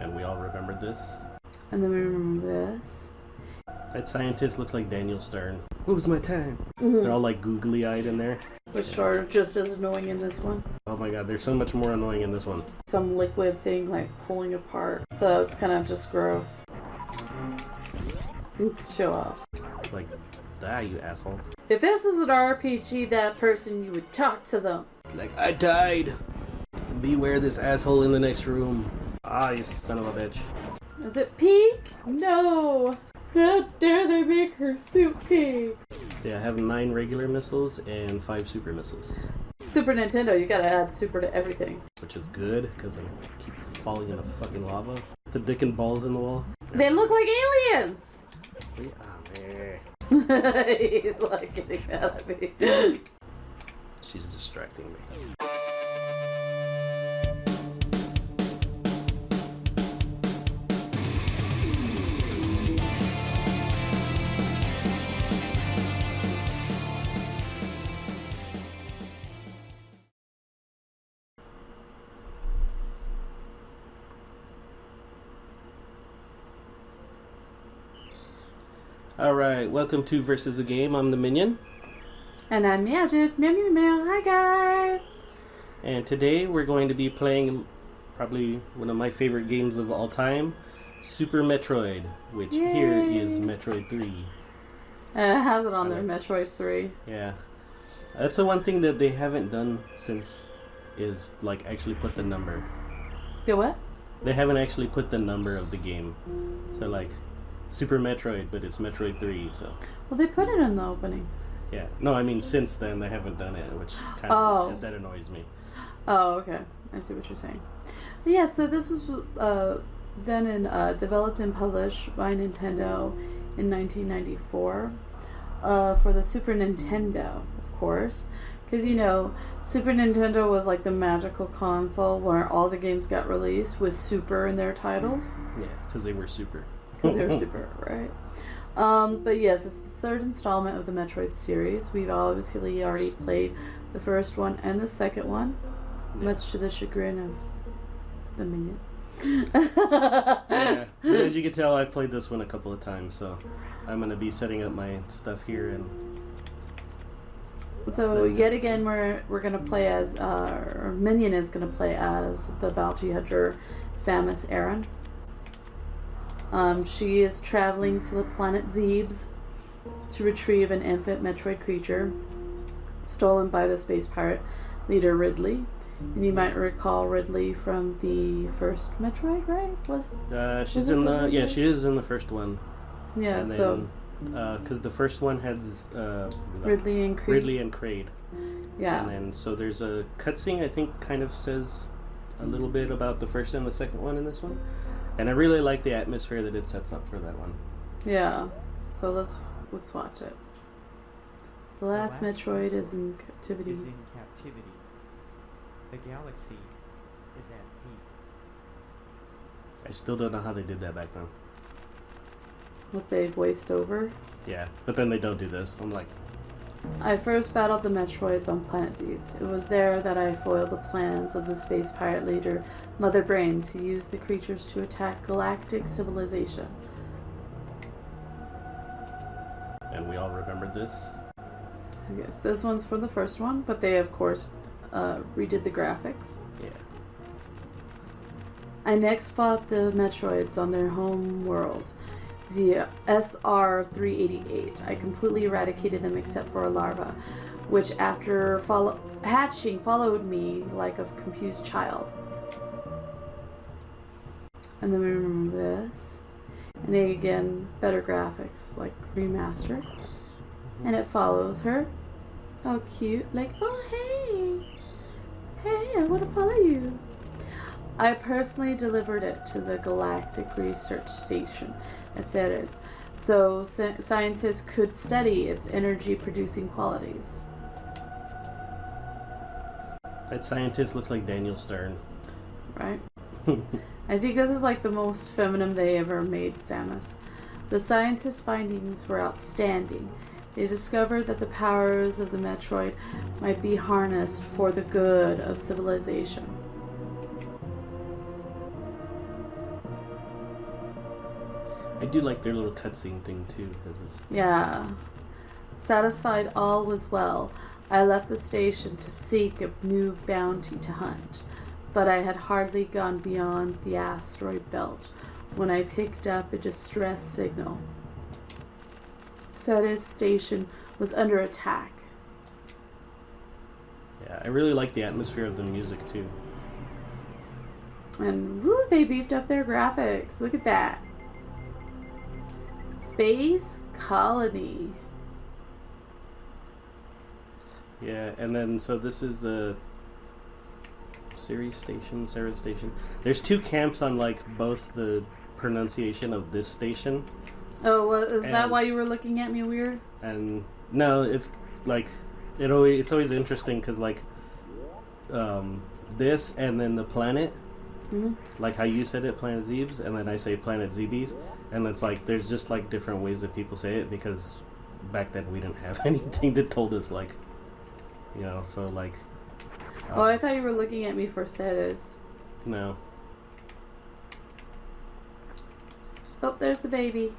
And we all remembered this. And then we remember this. That scientist looks like Daniel Stern. What was my time? They're all like googly-eyed in there. Which are just as annoying in this one. Oh my god, there's so much more annoying in this one. Some liquid thing like pulling apart. So it's kind of just gross. Show off. Like, you asshole. If this was an RPG, that person, you would talk to them. It's like, I died. Beware this asshole in the next room. Ah, you son of a bitch. Is it pink? No. How dare they make her suit pink? Yeah, I have 9 regular missiles and 5 super missiles. Super Nintendo, you gotta add super to everything. Which is good, because I keep falling in the fucking lava. The dick and balls in the wall. They look like aliens! He's like getting mad at me. She's distracting me. Alright, welcome to Versus a Game. I'm the Minion. And I'm Meowgid. Meow meow meow. Hi guys! And today we're going to be playing probably one of my favorite games of all time, Super Metroid, which Yay. Here is Metroid 3. It has it on there, Metroid 3. Yeah. That's the one thing that they haven't done since is like actually put the number. Get what? They haven't actually put the number of the game. So like Super Metroid, but it's Metroid 3, so. Well, they put it in the opening. Yeah. No, I mean since then they haven't done it, which kind of that annoys me. Oh, okay. I see what you're saying. But yeah, so this was done and developed and published by Nintendo in 1994 for the Super Nintendo, of course. Because, you know, Super Nintendo was like the magical console where all the games got released with Super in their titles. Yeah, because they were super. Because they were super, right? But yes, it's the third installment of the Metroid series. We've obviously already played the first one and the second one, much to the chagrin of the Minion. Yeah, but as you can tell, I've played this one a couple of times, so I'm going to be setting up my stuff here. And so yet again, we're going to play as, or Minion is going to play as the bounty hunter Samus Aran. She is traveling to the planet Zebes to retrieve an infant Metroid creature stolen by the space pirate leader Ridley. And you might recall Ridley from the first Metroid, right? She is in the first one. Yeah, and so because the first one has Ridley and Kraid. Ridley and Kraid. Yeah. And then so there's a cutscene I think kind of says a little bit about the first and the second one in this one. And I really like the atmosphere that it sets up for that one. Yeah. So let's watch it. The last Metroid is in captivity. The galaxy is at peace. I still don't know how they did that back then. What they voiced over. Yeah, but then they don't do this. I'm like, I first battled the Metroids on planet Zebes. It was there that I foiled the plans of the space pirate leader Mother Brain to use the creatures to attack galactic civilization. And we all remembered this. Yes, this one's for the first one, but they of course redid the graphics. Yeah. I next fought the Metroids on their home world, the SR-388. I completely eradicated them except for a larva, which after hatching followed me like a confused child. And then we remember this. And again, better graphics, like remastered. And it follows her. Oh, cute. Like, oh, hey. Hey, I want to follow you. I personally delivered it to the Galactic Research Station at Ceres, so scientists could study its energy-producing qualities. That scientist looks like Daniel Stern. Right? I think this is like the most feminine they ever made Samus. The scientists' findings were outstanding. They discovered that the powers of the Metroid might be harnessed for the good of civilization. I do like their little cutscene thing too. 'Cause it's, Yeah. Satisfied all was well, I left the station to seek a new bounty to hunt, but I had hardly gone beyond the asteroid belt when I picked up a distress signal. Ceres station was under attack. yeah, I really like the atmosphere of the music too. And woo, they beefed up their graphics. Look at that. Space Colony. Yeah, and then so this is the Ceres station, Ceres station. There's two camps on like both the pronunciation of this station. Oh, well, is that And- why you were looking at me weird? And no, it's like it's always interesting because like this and then the planet, Hmm. like how you said it, Planet Zebes, and then I say Planet Zebes, and it's like there's just like different ways that people say it because back then we didn't have anything that told us like, you know, so like. Oh, I thought you were looking at me for Ceres. No. Oh, there's the baby.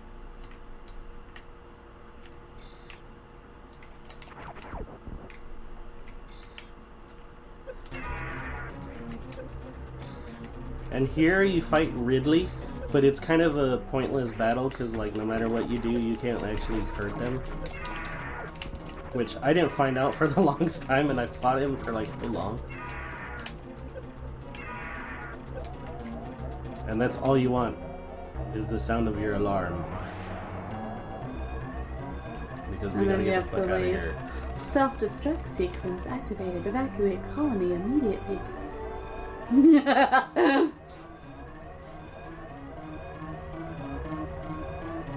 And here you fight Ridley, but it's kind of a pointless battle because like no matter what you do, you can't actually hurt them. Which I didn't find out for the longest time, and I fought him for like so long. And that's all you want, is the sound of your alarm. Because we And gotta then you get have the fuck to out of leave. here. Self-destruct sequence activated. Evacuate colony immediately.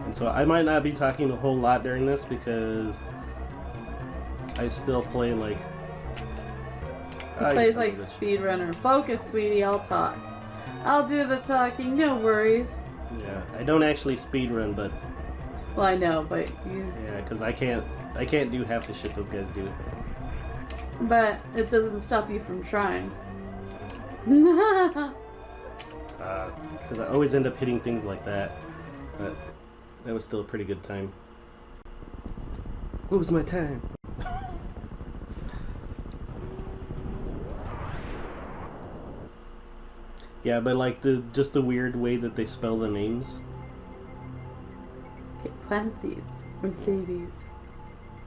And so I might not be talking a whole lot during this because I still play like. Plays like speedrunner. Focus, sweetie. I'll talk. I'll do the talking. No worries. Yeah, I don't actually speedrun, but Well, I know, but you. yeah, because I can't do half the shit those guys do. But it doesn't stop you from trying. Because I always end up hitting things like that. But that was still a pretty good time. What was my time? Yeah, but like just the weird way that they spell the names. Okay, Planet Seeds. Or Zabies.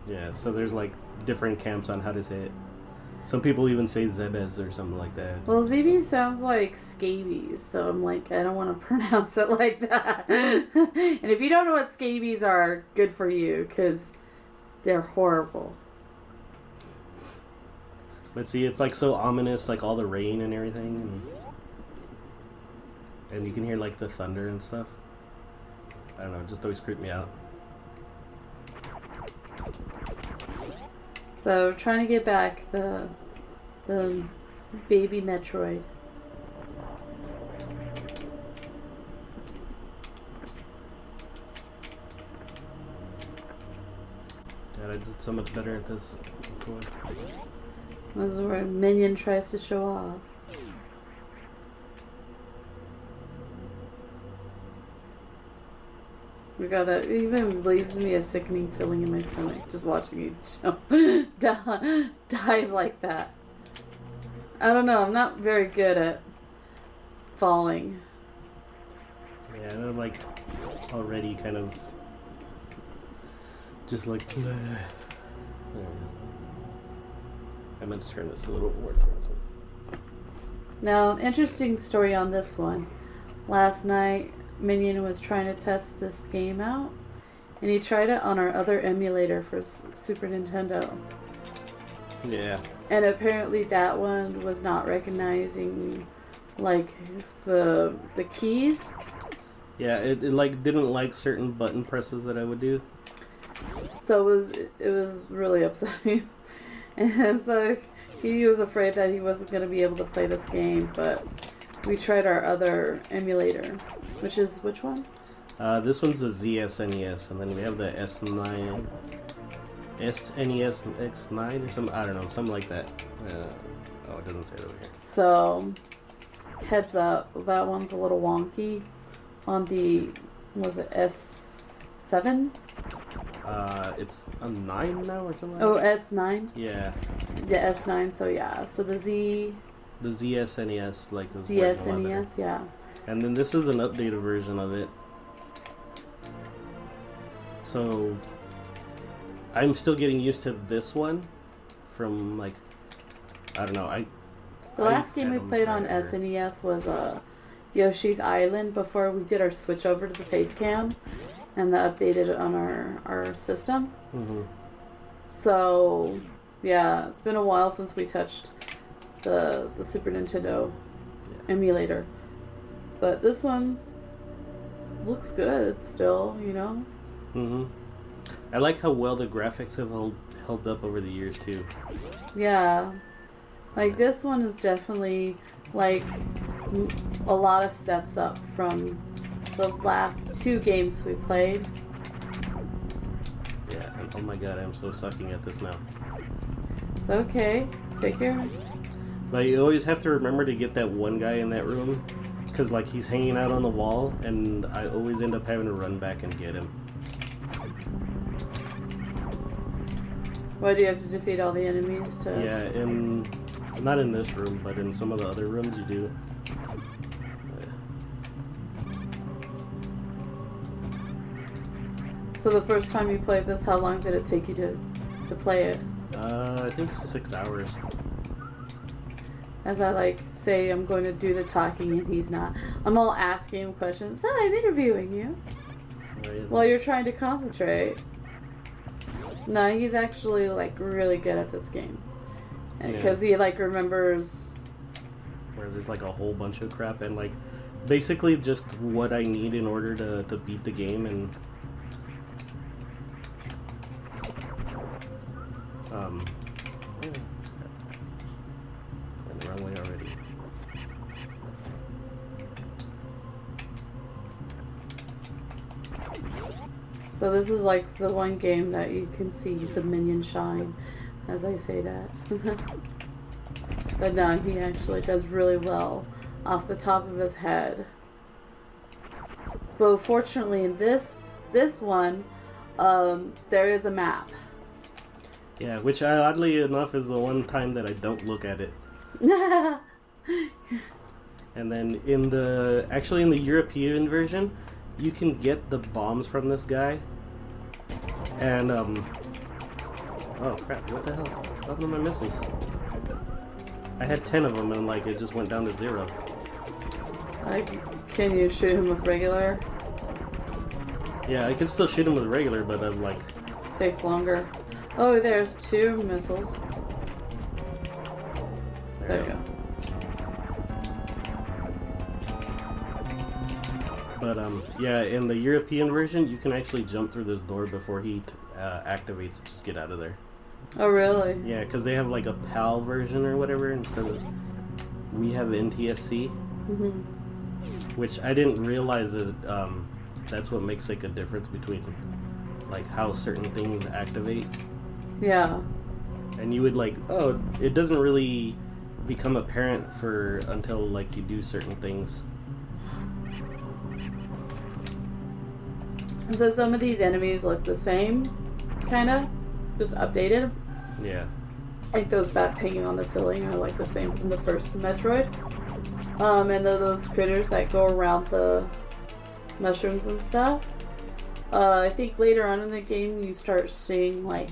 Yeah, so there's like different camps on how to say it. Some people even say Zebes or something like that. Well, Zabies sounds like scabies, so I'm like, I don't want to pronounce it like that. And if you don't know what scabies are, good for you, because they're horrible. But see, it's like so ominous, like all the rain and everything. And you can hear like the thunder and stuff. I don't know, it just always creeped me out. So, trying to get back the baby Metroid. God, I did so much better at this before. This is where Minion tries to show off. Oh my god, that even leaves me a sickening feeling in my stomach just watching you jump, dive like that. I don't know, I'm not very good at falling. Yeah, and I'm like already kind of just like bleh. Yeah. I meant to turn this a little more towards me. Now, interesting story on this one. Last night, Minion was trying to test this game out, and he tried it on our other emulator for Super Nintendo. Yeah. And apparently that one was not recognizing, like, the keys. Yeah, it like didn't like certain button presses that I would do. So it was really upsetting. And so he was afraid that he wasn't going to be able to play this game, but we tried our other emulator, which is which one? This one's the ZSNES, and then we have the S9, SNES X9 or something. I don't know, something like that. Oh, it doesn't say it over here. So, heads up, that one's a little wonky on the Was it S7? It's a 9 now or something. Oh, Like that? S9. Yeah. The S9. So yeah. So the The ZSNES, like is working a lot better. ZSNES. Yeah. And then this is an updated version of it. So I'm still getting used to this one from like I don't know. The last game we played on SNES was Yoshi's Island before we did our switch over to the face cam and the updated on our system. Mm-hmm. So yeah, it's been a while since we touched the Super Nintendo emulator. But this one's looks good still, you know? Mm-hmm. I like how well the graphics have held up over the years too. Yeah. Like this one is definitely like a lot of steps up from the last 2 games we played. Yeah, and oh my god, I'm so sucking at this now. It's okay. Take your... But you always have to remember to get that one guy in that room, because like he's hanging out on the wall, and I always end up having to run back and get him. Why do you have to defeat all the enemies to... Yeah, not in this room, but in some of the other rooms you do. So the first time you played this, how long did it take you to play it? I think 6 hours. As I like say I'm going to do the talking and he's not. I'm all asking him questions. So I'm interviewing you while you're trying to concentrate. No, he's actually like really good at this game. Because he like remembers where there's like a whole bunch of crap and like basically just what I need in order to beat the game and went the wrong way already. So this is like the one game that you can see the Minion shine, as I say that. But no, he actually does really well off the top of his head. Though fortunately in this one, there is a map. Yeah, which oddly enough is the one time that I don't look at it. And then in the European version, you can get the bombs from this guy. And oh crap, what the hell? What happened to my missiles? I had 10 of them and like it just went down to 0. Like, can you shoot him with regular? Yeah, I can still shoot him with regular, but I'm like... Takes longer. Oh, there's 2 missiles. There you go. But yeah, in the European version, you can actually jump through this door before he activates. Just get out of there. Oh, really? Yeah, because they have like a PAL version or whatever instead of we have NTSC, which I didn't realize that that's what makes like a difference between like how certain things activate. Yeah. And you would like, oh, it doesn't really become apparent for until like you do certain things. So some of these enemies look the same, kind of, just updated. Yeah. Like those bats hanging on the ceiling are like the same from the first Metroid. And those critters that go around the mushrooms and stuff. I think later on in the game you start seeing like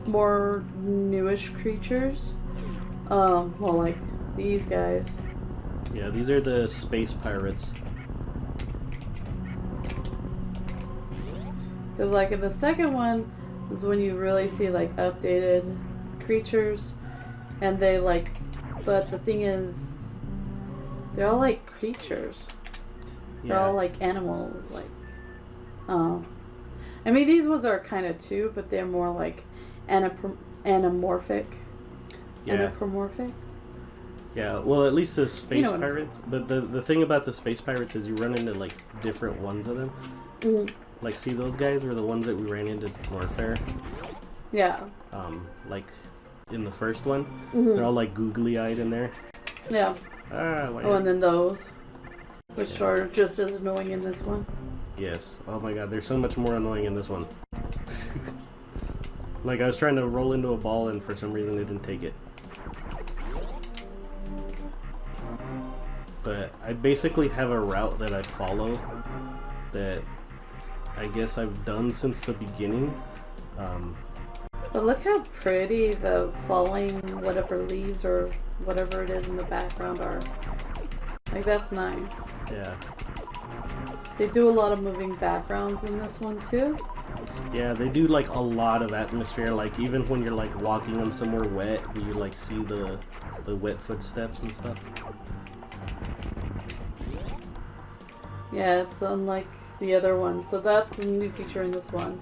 more newish creatures. Well, like these guys. Yeah, these are the space pirates. Because like in the second one is when you really see like updated creatures, and they like, but the thing is, they're all like creatures. They're all like animals, like. I mean, these ones are kind of too, but they're more like anamorphic. Yeah. Anthropomorphic. Yeah, well, at least the space You know what I'm pirates. But the thing about the space pirates is you run into like different ones of them. Mm-hmm. Like, see, those guys were the ones that we ran into at Warfare. Yeah. Like in the first one, Mm-hmm. they're all like googly-eyed in there. Yeah. Ah, why Oh, and then those. Which are just as annoying in this one. Yes. Oh my god, they're so much more annoying in this one. Like, I was trying to roll into a ball and for some reason it didn't take it. But I basically have a route that I follow that I guess I've done since the beginning. But look how pretty the falling whatever leaves or whatever it is in the background are. Like, that's nice. Yeah. They do a lot of moving backgrounds in this one too. Yeah, they do like a lot of atmosphere, like even when you're like walking on somewhere wet, you like see the wet footsteps and stuff. Yeah, it's unlike the other one. So that's a new feature in this one.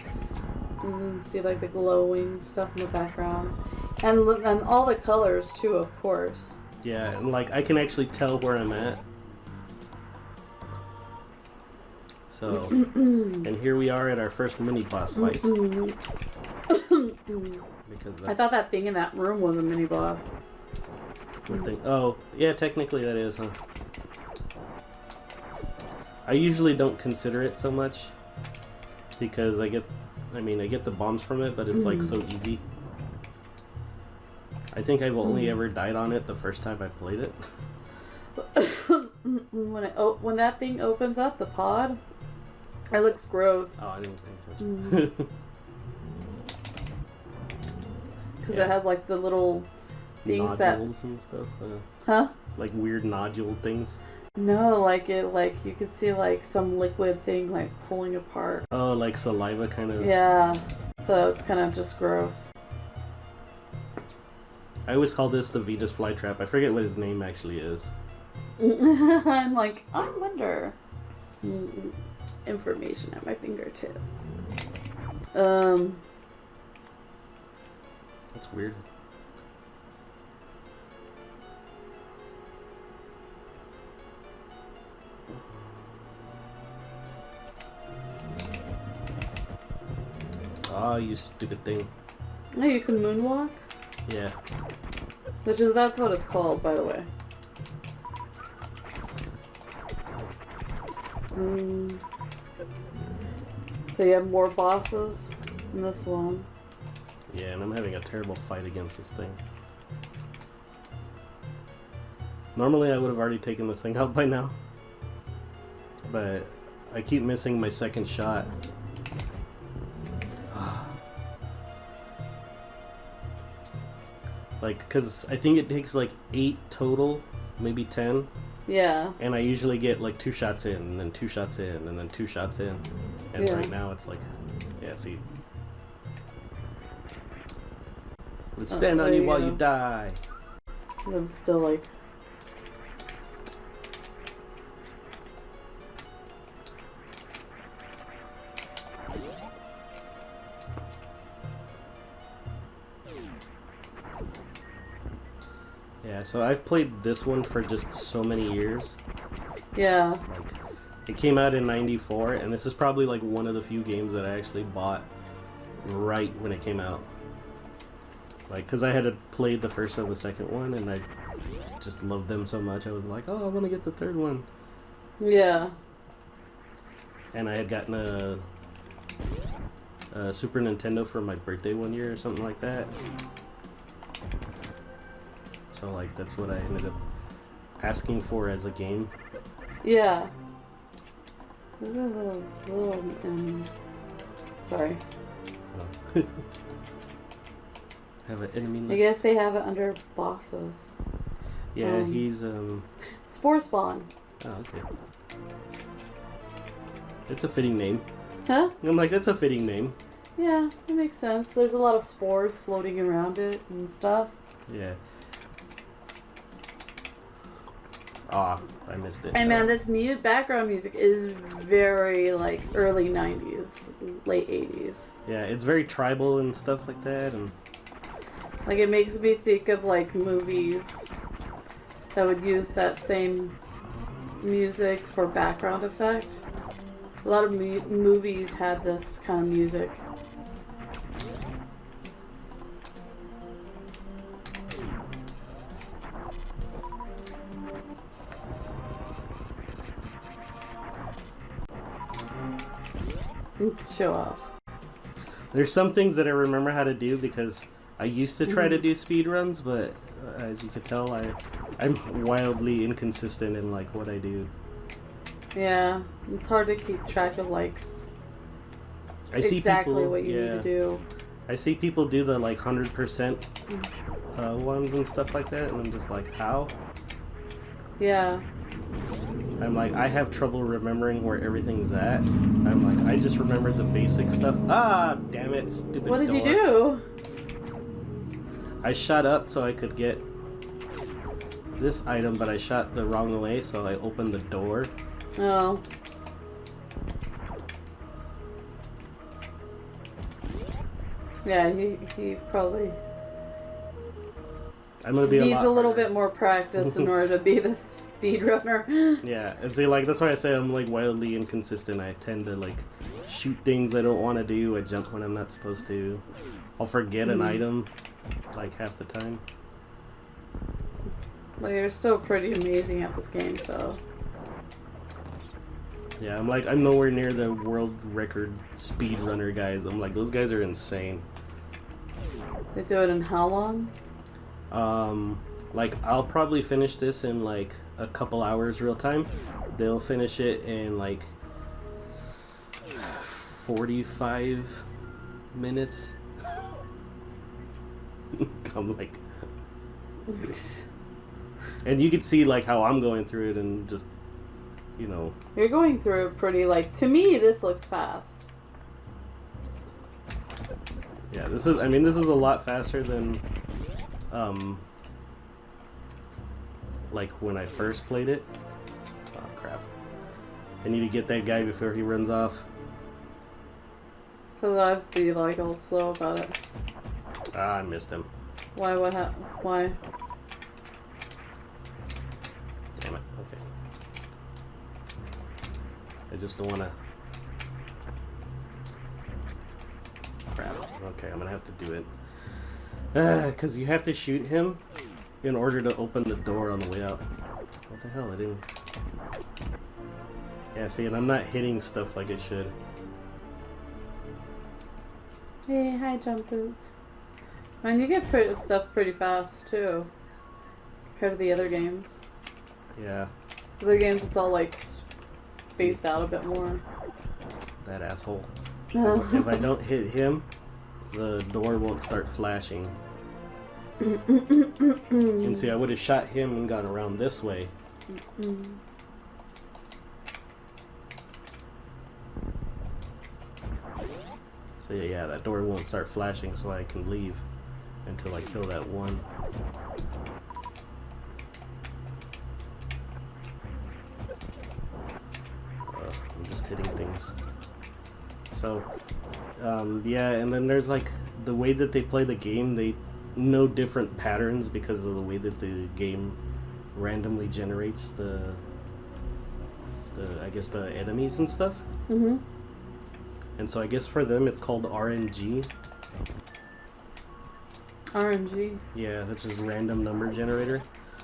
You can see like the glowing stuff in the background. And all the colors too, of course. Yeah, and like I can actually tell where I'm at. So, and here we are at our first mini boss fight. Because I thought that thing in that room was a mini boss. Oh, yeah, technically that is, huh? I usually don't consider it so much because I get the bombs from it, but it's like so easy. I think I've only ever died on it the first time I played it. When that thing opens up, the pod, it looks gross. Oh, I didn't pay attention. Because it has like the little things nodules and stuff. Huh? Like weird nodule things. No, like you could see like some liquid thing like pulling apart. Oh, like saliva kind of. Yeah. So it's kind of just gross. I always call this the Venus flytrap. I forget what his name actually is. I'm like, I wonder. Information at my fingertips. That's weird. Oh, you stupid thing. Oh, you can moonwalk? Yeah. That's what it's called, by the way. So you have more bosses in this one. Yeah, and I'm having a terrible fight against this thing. Normally I would have already taken this thing out by now. But I keep missing my second shot. Like, because I think it takes like 8 total, maybe 10. Yeah. And I usually get like 2 shots in, and then 2 shots in, and then 2 shots in. And Yeah. right now it's like, yeah, see. Let's stand on there you you while go. you die. I'm still like... Yeah, so I've played this one for just so many years. Yeah. Like, it came out in '94, and this is probably like one of the few games that I actually bought right when it came out. Like, because I had played the first and the second one, and I just loved them so much, I was like, oh, I want to get the third one. Yeah. And I had gotten a Super Nintendo for my birthday one year or something like that. So, like, that's what I ended up asking for as a game. Yeah. Those are little enemies. Sorry. Oh. Have an enemy list. I guess they have it under bosses. Yeah, he's Spore Spawn. Oh, okay. It's a fitting name. Huh? I'm like, that's a fitting name. Yeah, it makes sense. There's a lot of spores floating around it and stuff. Yeah. Ah, I missed it. Hey man, this background music is very like early 90s, late 80s. Yeah, it's very tribal and stuff like that, and Like, it makes me think of like movies that would use that same music for background effect. A lot of movies had this kind of music. Show off. There's some things that I remember how to do because I used to try to do speed runs, but as you could tell, I'm wildly inconsistent in like what I do. Yeah, it's hard to keep track of like I see exactly people, what you need to do. I see people do the like 100% ones and stuff like that, and I'm just like, how? Yeah. I'm like, I have trouble remembering where everything's at. I'm like, I just remembered the basic stuff. Ah, damn it, stupid What did door. you do? I shot up so I could get this item, but I shot the wrong way, so I opened the door. Oh. Yeah, he probably I'm gonna be needs a little harder. bit more practice in order to be the speedrunner. Yeah, and see, like, that's why I say I'm, like, wildly inconsistent. I tend to, like, shoot things I don't want to do. I jump when I'm not supposed to. I'll forget an item, like, half the time. Well, you're still pretty amazing at this game, so... Yeah, I'm nowhere near the world record speedrunner guys. I'm like, those guys are insane. They do it in how long? Like, I'll probably finish this in, like, a couple hours real time. They'll finish it in, like, 45 minutes. I'm like... And you can see, like, how I'm going through it and just, you know... You're going through it pretty, like, to me, this looks fast. Yeah, this is a lot faster than, like, when I first played it. Oh, crap. I need to get that guy before he runs off. Because I'd be, like, all slow about it. Ah, I missed him. Why, why? Damn it, okay. I just don't want to... Crap. Okay, I'm going to have to do it. Because you have to shoot him in order to open the door on the way out. What the hell? I didn't... Yeah, see, and I'm not hitting stuff like I should. Hey, hi, Jumpers. Man, you get stuff pretty fast, too. Compared to the other games. Yeah. The other games, it's all, like, spaced out a bit more. That asshole. If I don't hit him, the door won't start flashing. And see, I would have shot him and gone around this way. So yeah, that door won't start flashing, so I can leave until I kill that one. I'm just hitting things. So, yeah, and then there's like the way that they play the game, they know different patterns because of the way that the game randomly generates the I guess the enemies and stuff. Mm-hmm. And so I guess for them it's called RNG. RNG. Yeah, which is random number generator.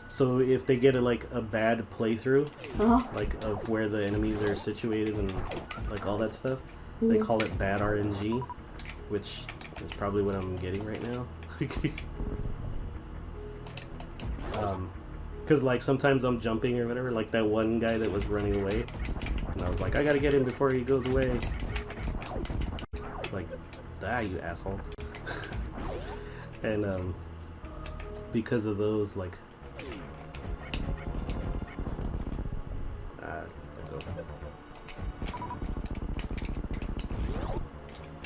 So if they get a bad playthrough, like of where the enemies are situated and like all that stuff, they call it bad RNG, which is probably what I'm getting right now. Because like sometimes I'm jumping or whatever, like that one guy that was running away, and I was like, I gotta get him before he goes away. Like, you asshole. And because of those, like,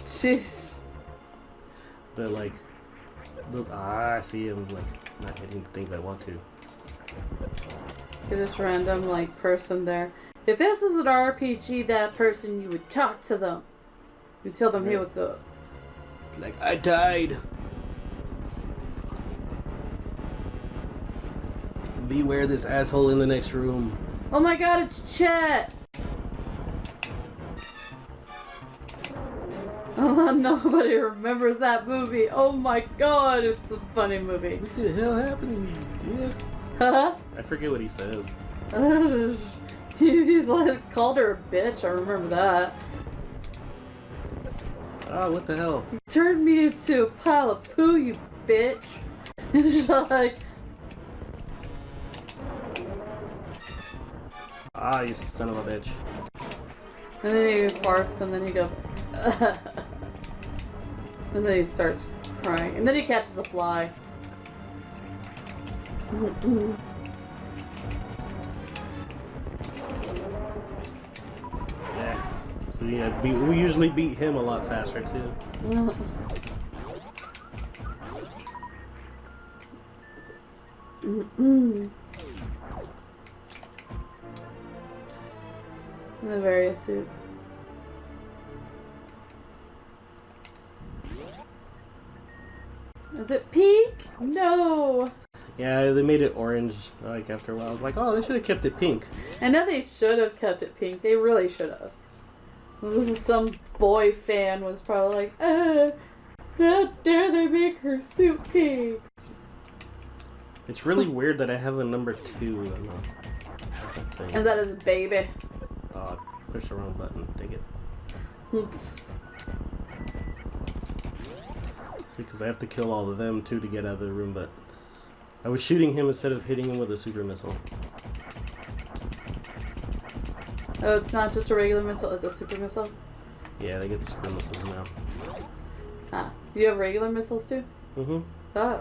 Jeez. but like those, I see him like not hitting the things I want to. Get this random like person there. If this was an RPG, that person, you would talk to them. You tell them, hey, what's up? It's like, I died. Beware this asshole in the next room. Oh my god, it's Chet! Nobody remembers that movie. Oh my god, it's a funny movie. What the hell happened to you, dick? Huh? I forget what he says. He's like, called her a bitch, I remember that. Oh, what the hell? You turned me into a pile of poo, you bitch. And she's like, Ah, you son of a bitch. and then he farts, and then he goes, and then he starts crying, and then he catches a fly. Yeah. So yeah, we usually beat him a lot faster too. The various suit. Is it pink? No. Yeah, they made it orange like after a while. I was like, oh, they should have kept it pink. I know they should have kept it pink. They really should have. This is some boy fan was probably like, how dare they make her suit pink? It's really weird that I have a number 2 on the thing. Is that his baby? Oh, I pushed the wrong button. Dang it. See, because I have to kill all of them too to get out of the room, but I was shooting him instead of hitting him with a super missile. Oh, it's not just a regular missile, it's a super missile? Yeah, they get super missiles now. Ah, you have regular missiles too? Mm-hmm. Oh.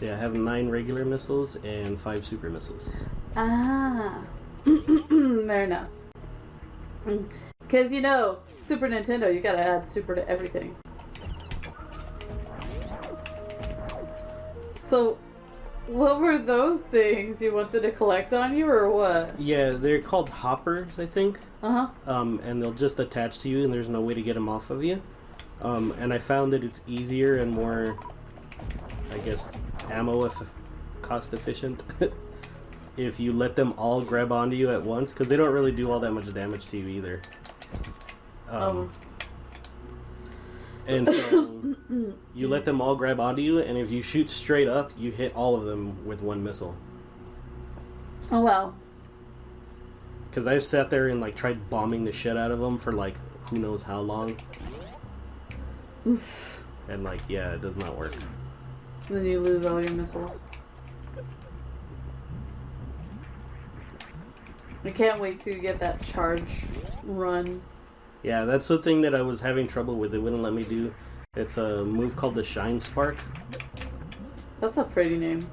Yeah, I have 9 regular missiles and 5 super missiles. Ah. Very nice. Because, you know, Super Nintendo, you gotta add super to everything. So, what were those things you wanted to collect on you, or what? Yeah, they're called hoppers, I think. Uh-huh. And they'll just attach to you, and there's no way to get them off of you. And I found that it's easier and more, I guess, cost efficient if you let them all grab onto you at once, because they don't really do all that much damage to you either. And so you let them all grab onto you, and if you shoot straight up, you hit all of them with one missile. Oh, wow. Because I've sat there and like tried bombing the shit out of them for like who knows how long. And like, yeah, it does not work. Then you lose all your missiles. I can't wait to get that charge run. Yeah, that's the thing that I was having trouble with. It wouldn't let me do. It's a move called the Shine Spark. That's a pretty name.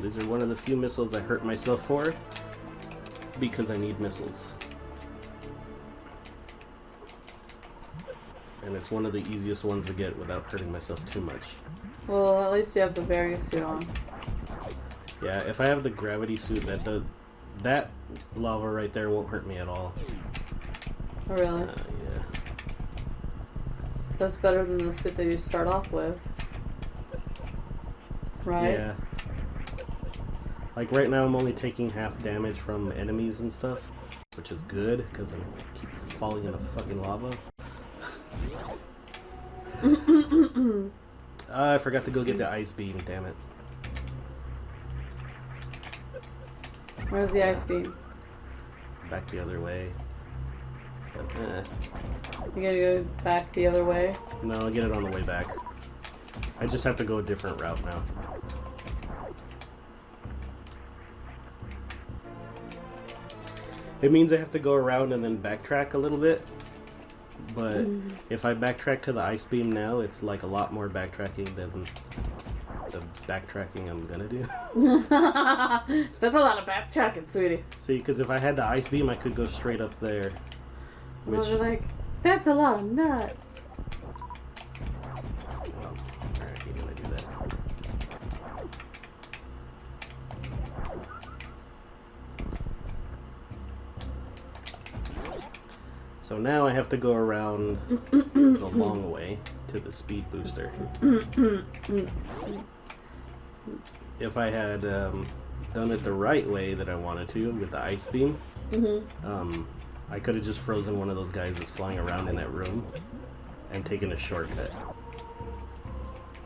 These are one of the few missiles I hurt myself for because I need missiles. And it's one of the easiest ones to get without hurting myself too much. Well, at least you have the various suit on. Yeah, if I have the gravity suit, that lava right there won't hurt me at all. Oh, really? Yeah. That's better than the suit that you start off with. Right? Yeah. Like right now I'm only taking half damage from enemies and stuff, which is good because I keep falling in the fucking lava. I forgot to go get the ice beam, damn it. Where's the ice beam? Back the other way. But, You gotta go back the other way? no, I'll get it on the way back. I just have to go a different route now. It means I have to go around and then backtrack a little bit. But if I backtrack to the ice beam now, it's like a lot more backtracking than the backtracking I'm gonna do. That's a lot of backtracking, sweetie. See, because if I had the ice beam, I could go straight up there. Which, Well, like, that's a lot of nuts. well, alright, you're gonna do that. So now I have to go around the long way to the speed booster. If I had done it the right way that I wanted to with the ice beam, I could have just frozen one of those guys that's flying around in that room and taken a shortcut.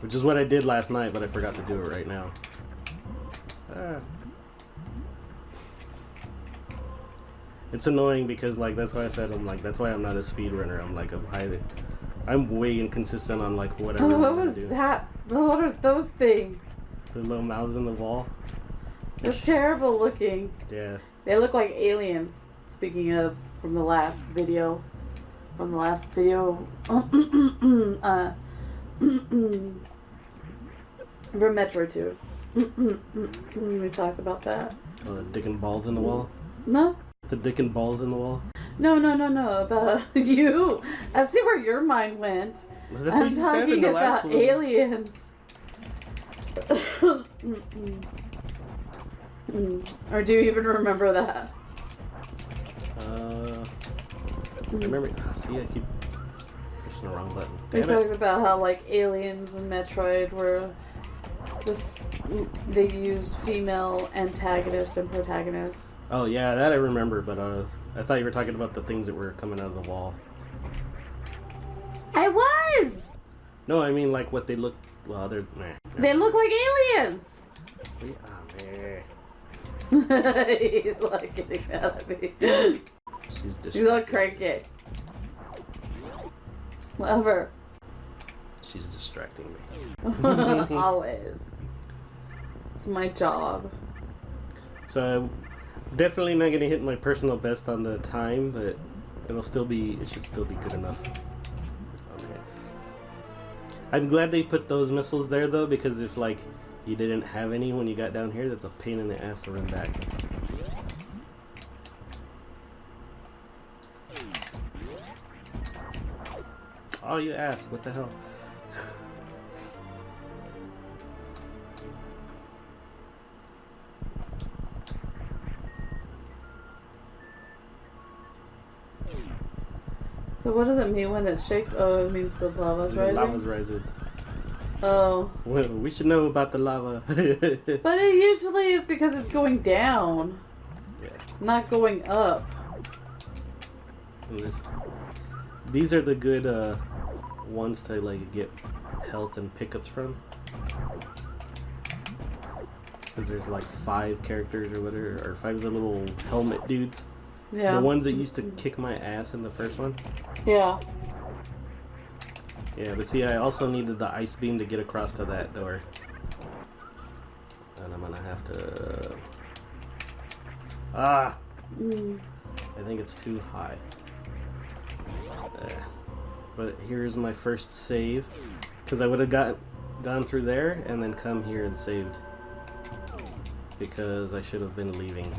Which is what I did last night, but I forgot to do it right now. It's annoying because like that's why I said that's why I'm not a speedrunner. I'm way inconsistent on like what I Oh, really what wanna was do. that? What are those things? The little mouths in the wall. They're terrible looking. Yeah. They look like aliens. Speaking of from the last video. From the last video. From Metroid 2. We talked about that. Oh, the dick and balls in the wall. No? The dick and balls in the wall. No. About you. I see where your mind went. That's what I'm you said in talking the last about one. aliens. Or do you even remember that? I remember. See, I keep pushing the wrong button. We Damn it. talked about how like aliens in Metroid were they used female antagonists and protagonists. Oh yeah, that I remember, but I thought you were talking about the things that were coming out of the wall. I was! No, I mean like what they look. Well, they're. Nah. They look like aliens! Man. He's like getting mad at me. She's He's all distracting. cranky. Whatever. She's distracting me. Always. It's my job. So I'm definitely not gonna hit my personal best on the time, but it should still be good enough. Okay. I'm glad they put those missiles there though, because if like you didn't have any when you got down here, that's a pain in the ass to run back. Oh, you asked. What the hell? So what does it mean when it shakes? Oh, it means the lava's The rising? lava's rising. Oh. Well, we should know about the lava. But it usually is because it's going down, Yeah. not going up. And these are the good ones to like get health and pickups from. Because there's like 5 characters or whatever, or 5 of the little helmet dudes. Yeah. The ones that used to kick my ass in the first one. Yeah. Yeah, but see, I also needed the ice beam to get across to that door. And I'm gonna have to... Ah! I think it's too high. But here's my first save. Because I would have gone through there and then come here and saved. Because I should have been leaving.